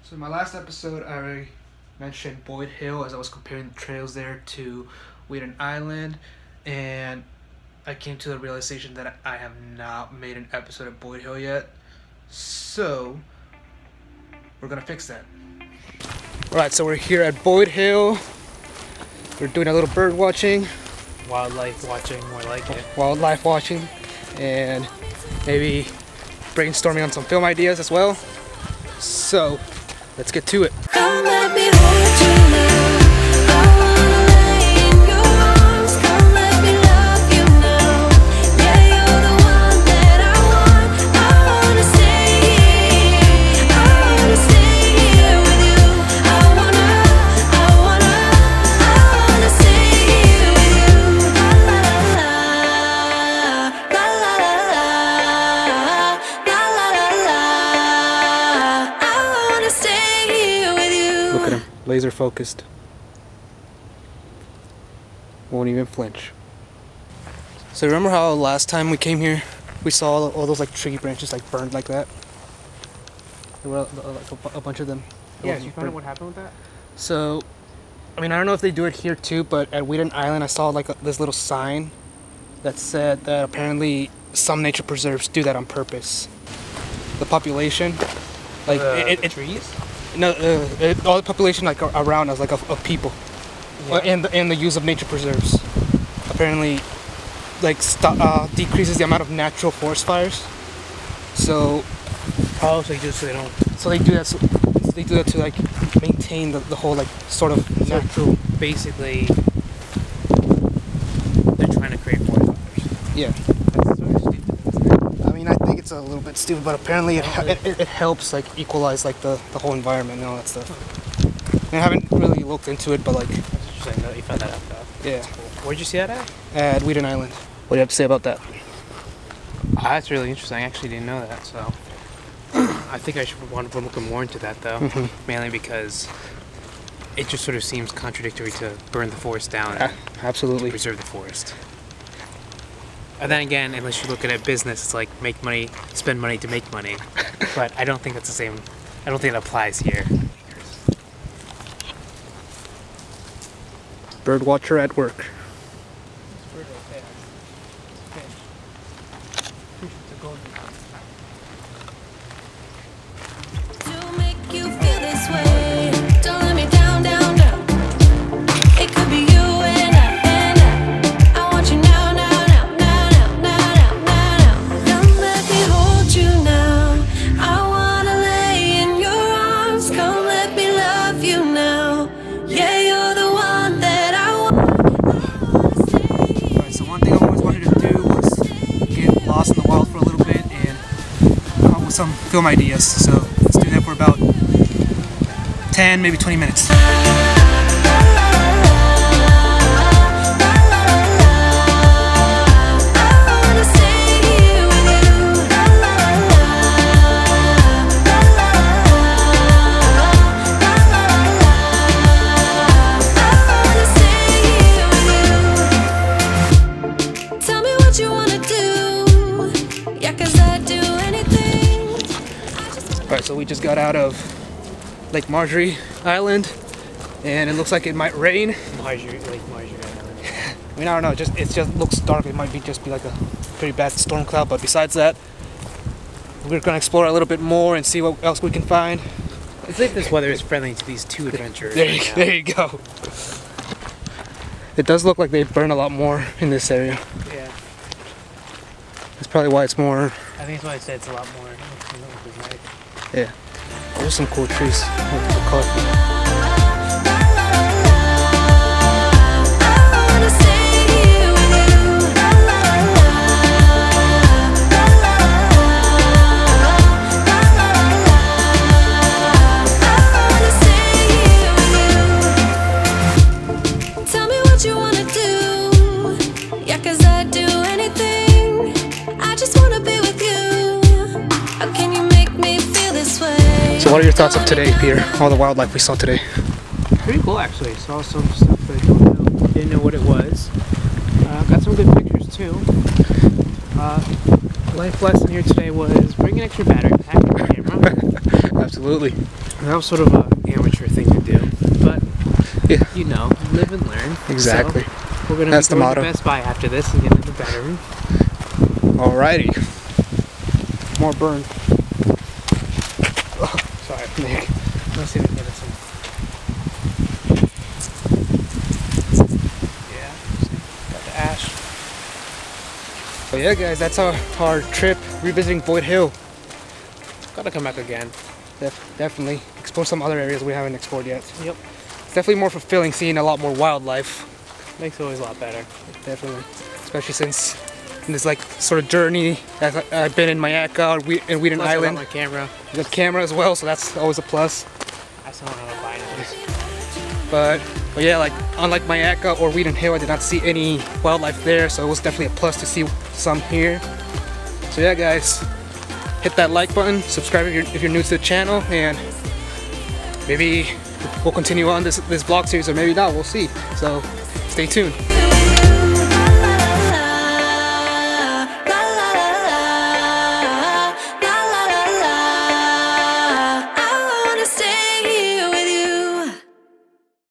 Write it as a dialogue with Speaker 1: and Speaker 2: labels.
Speaker 1: So in my last episode, I already mentioned Boyd Hill as I was comparing the trails there to Wheaton Island, and I came to the realization that I have not made an episode of Boyd Hill yet. So we're gonna fix that. Alright, so we're here at Boyd Hill. We're doing a little bird watching.
Speaker 2: Wildlife watching, more like it.
Speaker 1: Wildlife watching, and maybe brainstorming on some film ideas as well. So let's get to it.
Speaker 3: Come let me hold you now. I wanna lay in your arms. Come let me love you now. Yeah, you're the one that I want. I wanna stay here. I wanna stay here with you. I wanna stay here with you. La la la la la la la la la. I wanna stay here with you.
Speaker 1: Look at him, laser focused. Won't even flinch. So remember how last time we came here, we saw all those like tree branches like burned like that? There were like a bunch of them.
Speaker 2: Yeah, did you find out what happened with that?
Speaker 1: So, I mean, I don't know if they do it here too, but at Wheaton Island I saw like this little sign that said that apparently some nature preserves do that on purpose. The population, like
Speaker 2: the trees?
Speaker 1: No, all the population like around us, like of people,
Speaker 2: Yeah.
Speaker 1: and the use of nature preserves, apparently, like decreases the amount of natural forest fires. So,
Speaker 2: Oh, so you just so they don't.
Speaker 1: so they do that. So they do that to like maintain the whole like sort of natural.
Speaker 2: Basically, they're trying to create more fires.
Speaker 1: Yeah.
Speaker 2: That's sort of stupid.
Speaker 1: I mean, I think it's a little bit stupid, but apparently it helps like equalize like the whole environment and all that stuff. I haven't really looked into it, but like,
Speaker 2: That's interesting that you found that out though.
Speaker 1: yeah,
Speaker 2: That's cool. Where'd you see that at?
Speaker 1: at Wheaton Island. What do you have to say about that?
Speaker 2: That's really interesting. I actually didn't know that, so I think I should want to look more into that though, mainly because it just sort of seems contradictory to burn the forest down and
Speaker 1: Absolutely.
Speaker 2: preserve the forest. And then again, unless you look at it business, it's like make money, spend money to make money. But I don't think that's the same. I don't think it applies here.
Speaker 1: Bird watcher at work.
Speaker 3: To make you feel this way, don't let me down, down, down. It could be you and I want you now, now, now, now, now, now, now. Come let me hold you now. I wanna lay in your arms. Come let me love you now. Yeah, you're the one that I want.
Speaker 1: Alright, so one thing I always wanted to do was get lost in the wild for a little bit and come up with some film ideas. So let's do that for about 10, maybe 20 minutes.
Speaker 3: Tell me what you wanna do. Yeah, 'cause I'd do anything.
Speaker 1: Alright, so we just got out of Lake Marjorie Island and it looks like it might rain.
Speaker 2: Marjorie.
Speaker 1: I mean, I don't know, it just looks dark. It might just be like a pretty bad storm cloud, but besides that, we're gonna explore a little bit more and see what else we can find.
Speaker 2: It's like this weather is friendly to these two adventurers.
Speaker 1: There you go. It does look like they burn a lot more in this area.
Speaker 2: Yeah.
Speaker 1: That's probably why it's more.
Speaker 2: I think that's why I said it's a lot more.
Speaker 1: Yeah. There's some cool trees. Colorful.
Speaker 3: Tell me what you wanna do. Yeah, 'cause I'd do anything. I just wanna be with you. How can you make me feel this way?
Speaker 1: So what are your thoughts of today, Peter? All the wildlife we saw today.
Speaker 2: Pretty cool, actually. Saw some stuff that I didn't know what it was. Got some good pictures too. Life lesson here today was bring an extra battery pack and camera.
Speaker 1: Absolutely.
Speaker 2: That was sort of an amateur thing to do, but
Speaker 1: Yeah.
Speaker 2: you know, live and learn.
Speaker 1: Exactly.
Speaker 2: So we're gonna
Speaker 1: That's
Speaker 2: be
Speaker 1: the
Speaker 2: going
Speaker 1: motto.
Speaker 2: to Best Buy after this and get into the battery.
Speaker 1: Alrighty. More burn. Oh,
Speaker 2: Sorry.
Speaker 1: Nick.
Speaker 2: Let's see if we can get some. Yeah. Got the ash.
Speaker 1: So yeah, guys, that's our trip revisiting Boyd Hill.
Speaker 2: Gotta come back again.
Speaker 1: Definitely explore some other areas we haven't explored yet.
Speaker 2: Yep.
Speaker 1: It's definitely more fulfilling seeing a lot more wildlife.
Speaker 2: Makes it always a lot better.
Speaker 1: Definitely, especially since in this like sort of journey that I've been in Mayaka and Wheaton
Speaker 2: Plus, I got
Speaker 1: Island.
Speaker 2: my camera.
Speaker 1: I got camera as well, so that's always a plus.
Speaker 2: I still don't know how to buy this.
Speaker 1: But yeah, like unlike Mayaka or Wheaton Hill, I did not see any wildlife there, so it was definitely a plus to see some here. So yeah, guys, hit that like button, subscribe if you're new to the channel, and maybe we'll continue on this vlog series, or maybe not. We'll see. So stay tuned.